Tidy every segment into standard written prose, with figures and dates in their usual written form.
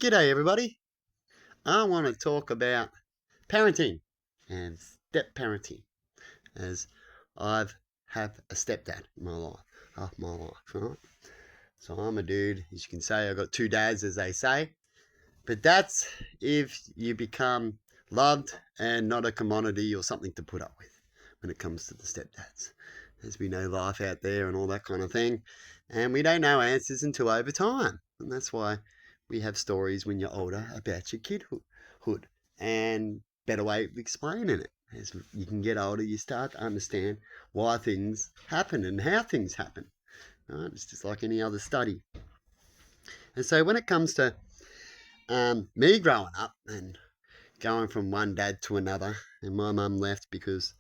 G'day, everybody. I want to talk about parenting and step parenting, as I've have a stepdad in my life, half my life, right? So I'm a dude, as you can say, I've got two dads, as they say. But that's if you become loved and not a commodity or something to put up with when it comes to the stepdads. As we know, life out there and all that kind of thing. And we don't know answers until over time. And that's why we have stories when you're older about your kidhood. And better way of explaining it. As you can get older, you start to understand why things happen and how things happen. Right? It's just like any other study. And so when it comes to me growing up and going from one dad to another, and my mum left because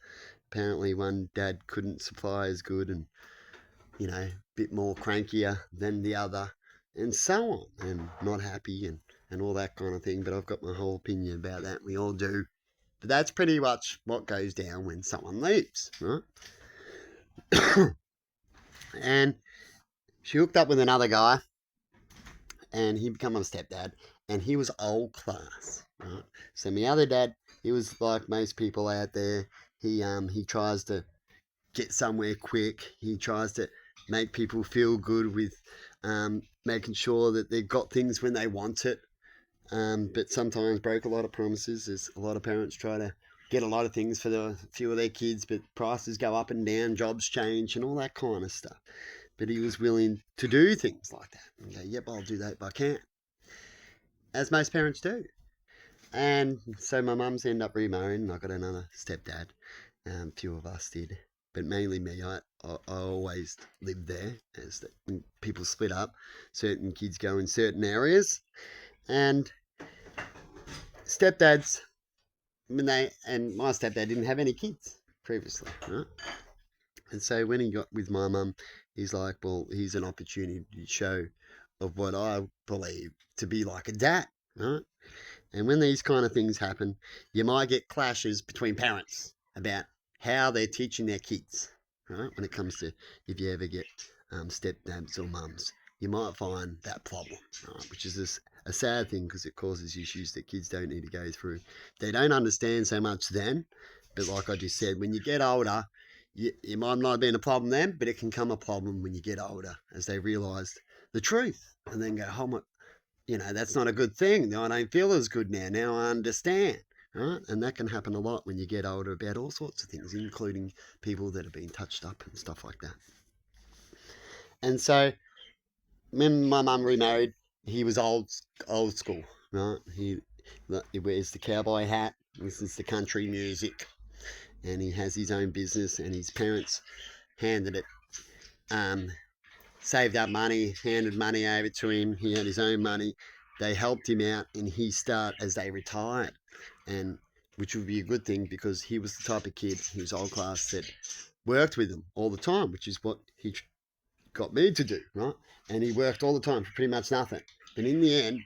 apparently one dad couldn't supply as good and, a bit more crankier than the other, and so on, and not happy and all that kind of thing. But I've got my whole opinion about that. We all do. But that's pretty much what goes down when someone leaves, right? And she hooked up with another guy, and he became a stepdad, and he was old class, right? So my other dad, he was like most people out there. He tries to get somewhere quick. He tries to make people feel good with making sure that they've got things when they want it. But sometimes broke a lot of promises. As a lot of parents try to get a lot of things for the few of their kids, but prices go up and down, jobs change, and all that kind of stuff. But he was willing to do things like that. And go, yep, I'll do that if I can, as most parents do. And so my mum's ended up remarrying, and I got another stepdad. Few of us did, but mainly me. I always lived there. As when people split up, certain kids go in certain areas, and stepdads, and my stepdad didn't have any kids previously, right? And so when he got with my mum, he's like, well, here's an opportunity to show of what I believe to be like a dad, right? And when these kind of things happen, you might get clashes between parents about how they're teaching their kids, right? When it comes to if you ever get stepdads or mums, you might find that problem, right? Which is a sad thing because it causes issues that kids don't need to go through. They don't understand so much then, but like I just said, when you get older, it might not have been a problem then, but it can come a problem when you get older as they realise the truth and then go, oh my, that's not a good thing. I don't feel as good now. Now I understand, right? And that can happen a lot when you get older about all sorts of things, including people that have been touched up and stuff like that. And so when my mum remarried, he was old school, right? He wears the cowboy hat, listens to country music, and he has his own business. And his parents handed it, um, saved up money, handed money over to him. He had his own money. They helped him out in his start as they retired, and which would be a good thing because he was the type of kid, he was old class, that worked with them all the time, which is what he got me to do, right? And he worked all the time for pretty much nothing. But in the end,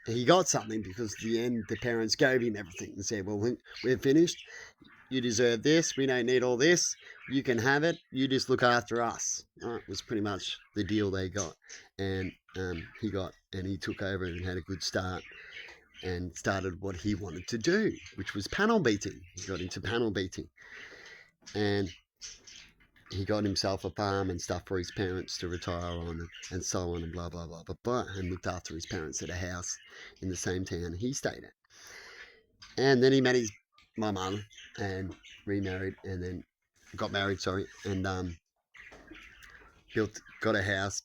he got something because in the end the parents gave him everything and said, well, we're finished. You deserve this. We don't need all this. You can have it. You just look after us. Right? Was pretty much the deal they got. And he took over and had a good start and started what he wanted to do, which was panel beating. He got into panel beating. And he got himself a farm and stuff for his parents to retire on and so on and blah, blah, blah, blah, blah. And looked after his parents at a house in the same town he stayed at. And then he met my mum and remarried and then got married, sorry, and built a house,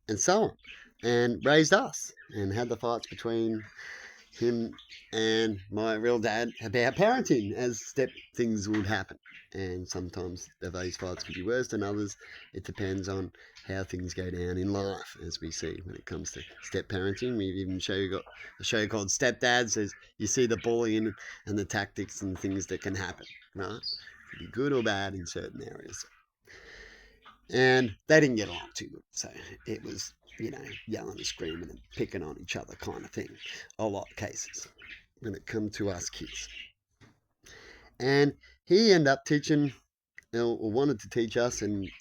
and so on, and raised us, and had the fights between him and my real dad about parenting as step things would happen. And sometimes those fights could be worse than others. It depends on how things go down in life, as we see when it comes to step parenting. We've even got a show called Stepdads, as you see the bullying and the tactics and things that can happen, right? It could be good or bad in certain areas. And they didn't get along too good. So it was, yelling and screaming and picking on each other kind of thing. A lot of cases when it come to us kids. And he ended up teaching, or wanted to teach us and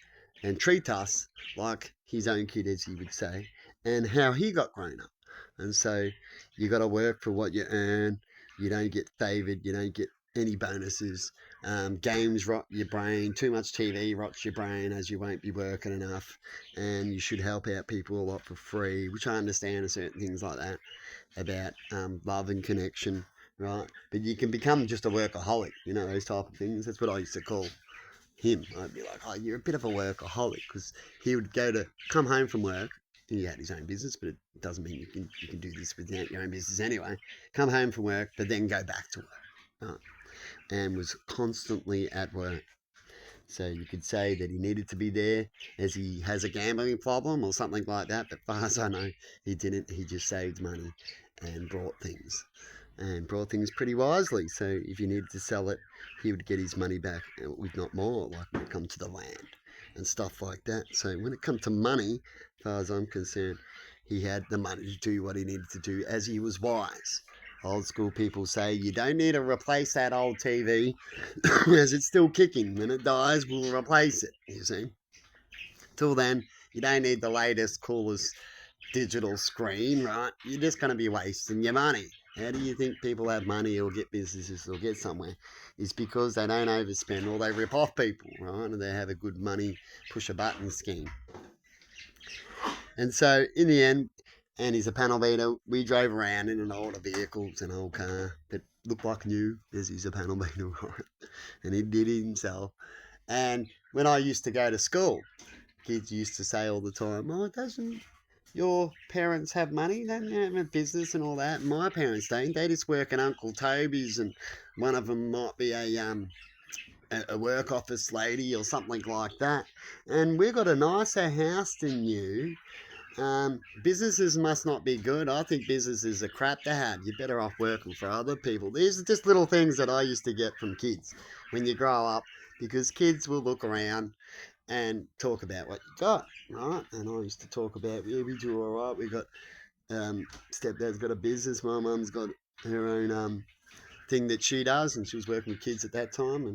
treat us like his own kid, as he would say, and how he got grown up. And so you got to work for what you earn. You don't get favoured. You don't get any bonuses. Games rot your brain. Too much TV rots your brain, as you won't be working enough. And you should help out people a lot for free, which I understand certain things like that about love and connection, right? But you can become just a workaholic, those type of things. That's what I used to call him. I'd be like, oh, you're a bit of a workaholic, because he would come home from work. He had his own business, but it doesn't mean you can do this without your own business anyway. Come home from work, but then go back to work, right? And was constantly at work. So you could say that he needed to be there as he has a gambling problem or something like that. But far as I know, he didn't. He just saved money and brought things pretty wisely. So if you needed to sell it, he would get his money back, if not more, like when it comes to the land and stuff like that. So when it comes to money, as far as I'm concerned, he had the money to do what he needed to do as he was wise. Old school people say you don't need to replace that old TV as it's still kicking. When it dies, we'll replace it, you see. Till then, you don't need the latest, coolest digital screen, right? You're just going to be wasting your money. How do you think people have money or get businesses or get somewhere? It's because they don't overspend or they rip off people, right? And they have a good money push a button scheme. And so in the end, and he's a panel beater, we drove around in an older vehicle. It's an old car that looked like new, as he's a panel beater, right? And he did it himself. And when I used to go to school, kids used to say all the time, oh, doesn't your parents have money? Don't you have a business and all that? My parents don't. They just work at Uncle Toby's, and one of them might be a work office lady or something like that. And we've got a nicer house than you. Businesses must not be good. I think businesses are crap to have. You're better off working for other people. These are just little things that I used to get from kids when you grow up, because kids will look around and talk about what you got, right? And I used to talk about, yeah, we do all right. We got, stepdad's got a business. My mum's got her own thing that she does, and she was working with kids at that time,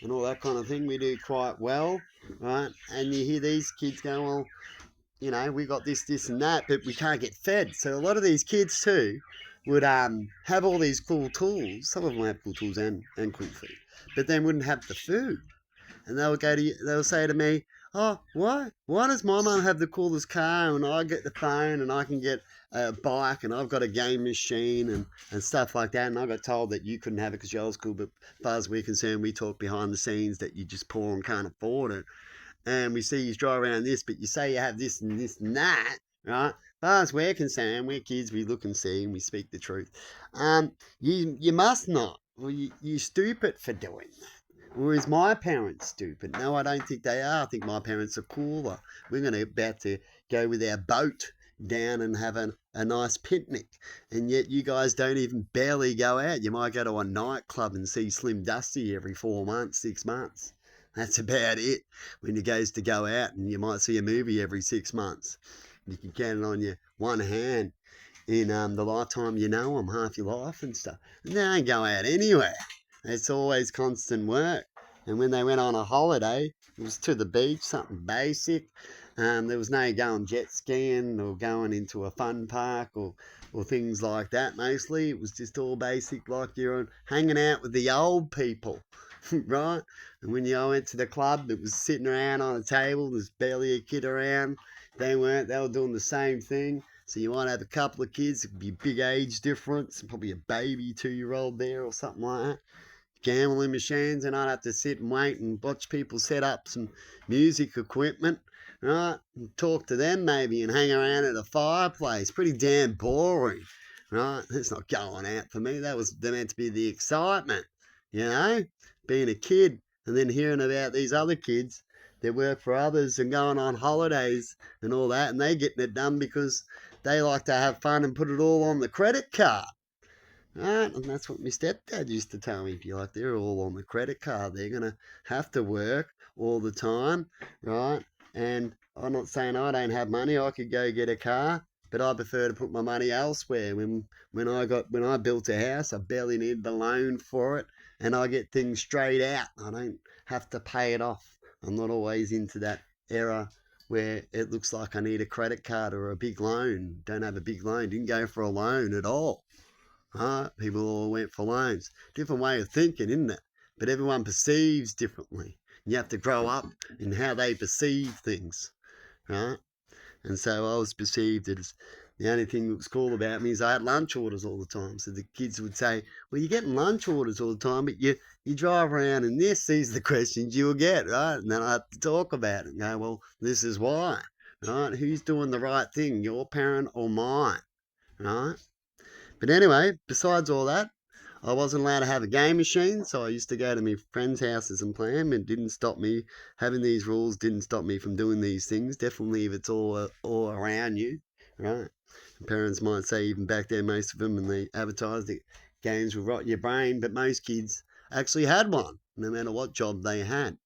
and all that kind of thing. We do quite well, right? And you hear these kids go, well, we got this and that, but we can't get fed. So a lot of these kids too would have all these cool tools. Some of them have cool tools and cool food, but then wouldn't have the food. And they'll say to me, oh, why does my mum have the coolest car and I get the phone and I can get a bike and I've got a game machine and stuff like that, and I got told that you couldn't have it because you're old school, but as far as we're concerned, we talk behind the scenes that you just poor and can't afford it. And we see you drive around this, but you say you have this and this and that, right? As far as we're concerned, we're kids, we look and see and we speak the truth. You must not. Well, you're stupid for doing that. Whereas my parents stupid. No, I don't think they are. I think my parents are cooler. We're about to go with our boat down and have a nice picnic. And yet you guys don't even barely go out. You might go to a nightclub and see Slim Dusty every 4 months, 6 months. That's about it when you goes to go out, and you might see a movie every 6 months. You can count it on your one hand in the lifetime you know them, half your life and stuff. And they don't go out anywhere. It's always constant work. And when they went on a holiday, it was to the beach, something basic. There was no going jet skiing or going into a fun park or things like that mostly. It was just all basic, like you're hanging out with the old people, right? And when you went to the club, it was sitting around on a table. There's barely a kid around. They were doing the same thing. So you might have a couple of kids. It could be a big age difference. Probably a baby 2-year-old there or something like that. Gambling machines, and I'd have to sit and wait and watch people set up some music equipment, right? And talk to them maybe and hang around at a fireplace. Pretty damn boring, right? That's not going out for me. That was meant to be the excitement, being a kid and then hearing about these other kids that work for others and going on holidays and all that, and they getting it done because they like to have fun and put it all on the credit card. Right? And that's what my stepdad used to tell me. If you like, they're all on the credit card. They're going to have to work all the time, right? And I'm not saying I don't have money. I could go get a car, but I prefer to put my money elsewhere. When I built a house, I barely needed a loan for it, and I get things straight out. I don't have to pay it off. I'm not always into that era where it looks like I need a credit card or a big loan. Don't have a big loan. Didn't go for a loan at all. People all went for loans. Different way of thinking, isn't it? But everyone perceives differently. You have to grow up in how they perceive things, right? And so I was perceived as the only thing that was cool about me is I had lunch orders all the time. So the kids would say, well, you're getting lunch orders all the time, but you drive around and these are the questions you'll get, right? And then I have to talk about it and go, well, this is why, right? Who's doing the right thing, your parent or mine, right? But anyway, besides all that, I wasn't allowed to have a game machine, so I used to go to my friends' houses and play them. It didn't stop me having these rules. Didn't stop me from doing these things. Definitely, if it's all around you, right? And parents might say even back then, most of them, and they advertised that games will rot your brain, but most kids actually had one, no matter what job they had,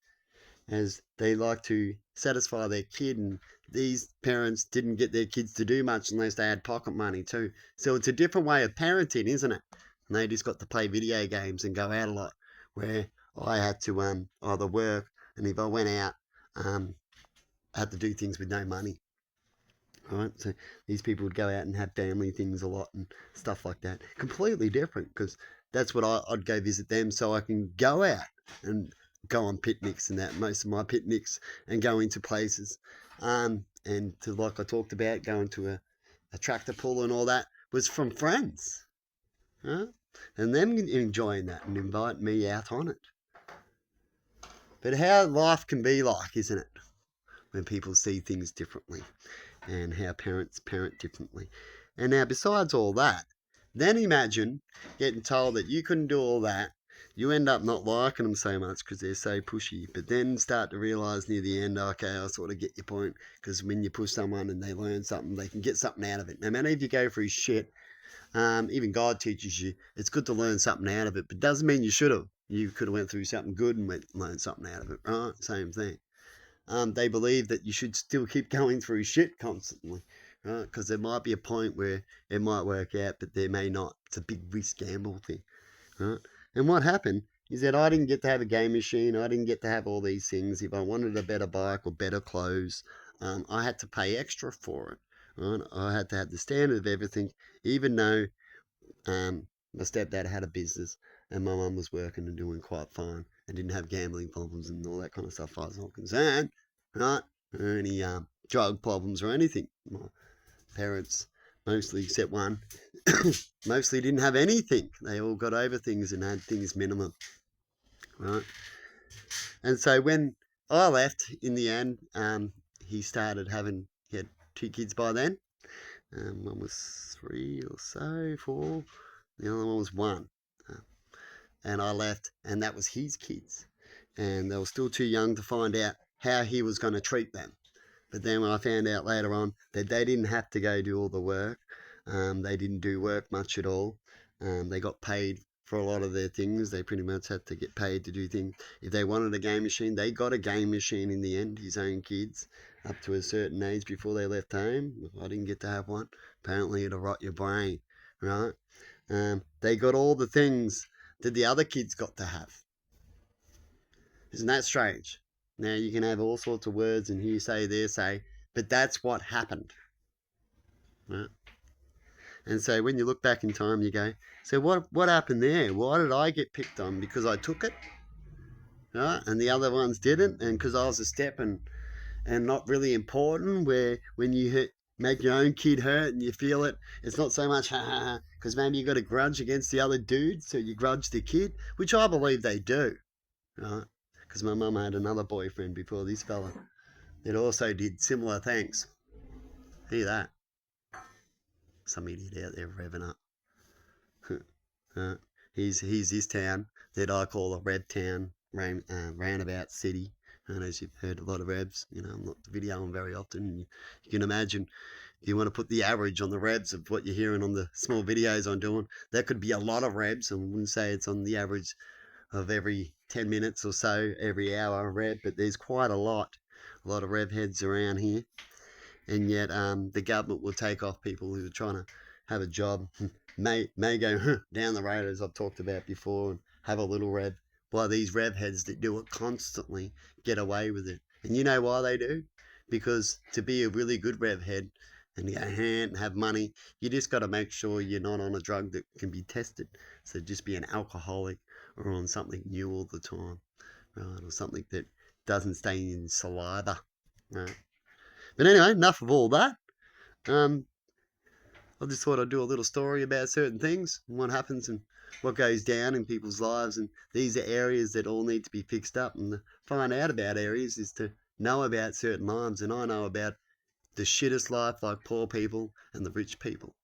as they like to satisfy their kid, and these parents didn't get their kids to do much unless they had pocket money too. So it's a different way of parenting, isn't it? And they just got to play video games and go out a lot, where I had to either work, and if I went out, I had to do things with no money. Right, so these people would go out and have family things a lot and stuff like that. Completely different, because that's what I'd go visit them so I can go out and go on picnics and that. Most of my picnics and go into places, and to, like I talked about, going to a tractor pull and all that was from friends, right? And them enjoying that and inviting me out on it. But how life can be like, isn't it? When people see things differently and how parents parent differently. And now, besides all that, then imagine getting told that you couldn't do all that. You end up not liking them so much because they're so pushy, but then start to realise near the end, okay, I sort of get your point, because when you push someone and they learn something, they can get something out of it. No matter if you go through shit, even God teaches you, it's good to learn something out of it, but doesn't mean you should have. You could have went through something good and learned something out of it, right? Same thing. They believe that you should still keep going through shit constantly, right? Because there might be a point where it might work out, but there may not. It's a big risk gamble thing, right? And what happened is that I didn't get to have a game machine. I didn't get to have all these things. If I wanted a better bike or better clothes, I had to pay extra for it, right? I had to have the standard of everything, even though my stepdad had a business and my mum was working and doing quite fine and didn't have gambling problems and all that kind of stuff. As far as I'm concerned, right? Or any drug problems or anything. My parents, mostly except one, mostly didn't have anything. They all got over things and had things minimum, right? And so when I left in the end, he had 2 kids by then. One was 3 or so, 4. The other one was 1. And I left, and that was his kids. And they were still too young to find out how he was going to treat them. But then when I found out later on that they didn't have to go do all the work, they didn't do work much at all. They got paid for a lot of their things. They pretty much had to get paid to do things. If they wanted a game machine, they got a game machine in the end, his own kids, up to a certain age before they left home. I didn't get to have one. Apparently it'll rot your brain, right? They got all the things that the other kids got to have. Isn't that strange? Now you can have all sorts of words and here say, there say, but that's what happened. Right? And so when you look back in time, you go, so what happened there? Why did I get picked on? Because I took it? Right? And the other ones didn't? And because I was a step and not really important, where when you make your own kid hurt and you feel it, it's not so much because maybe you got a grudge against the other dude, so you grudge the kid, which I believe they do, right? Because my mum had another boyfriend before this fella that also did similar things. Hear that? Some idiot out there revving up. He's this town that I call a rev town, roundabout city. And as you've heard a lot of revs, I'm not videoing very often. You can imagine if you want to put the average on the revs of what you're hearing on the small videos I'm doing, that could be a lot of revs. I wouldn't say it's on the average of every 10 minutes or so, every hour rev, but there's quite a lot of rev heads around here. And yet the government will take off people who are trying to have a job, may go down the road, as I've talked about before, and have a little rev, while these rev heads that do it constantly get away with it. And you know why they do? Because to be a really good rev head and go and have money, you just got to make sure you're not on a drug that can be tested. So just be an alcoholic or on something new all the time, right? Or something that doesn't stay in saliva, right? But anyway, enough of all that. Um, I just thought I'd do a little story about certain things and what happens and what goes down in people's lives. And these are areas that all need to be fixed up. And to find out about areas is to know about certain lives. And I know about the shittest life, like poor people and the rich people,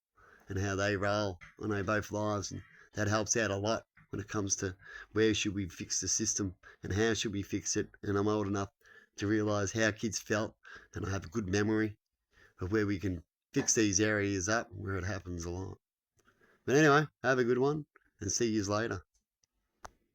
and how they roll. I know both lives, and that helps out a lot when it comes to where should we fix the system and how should we fix it. And I'm old enough to realise how kids felt, and I have a good memory of where we can fix these areas up where it happens a lot. But anyway, have a good one and see you later.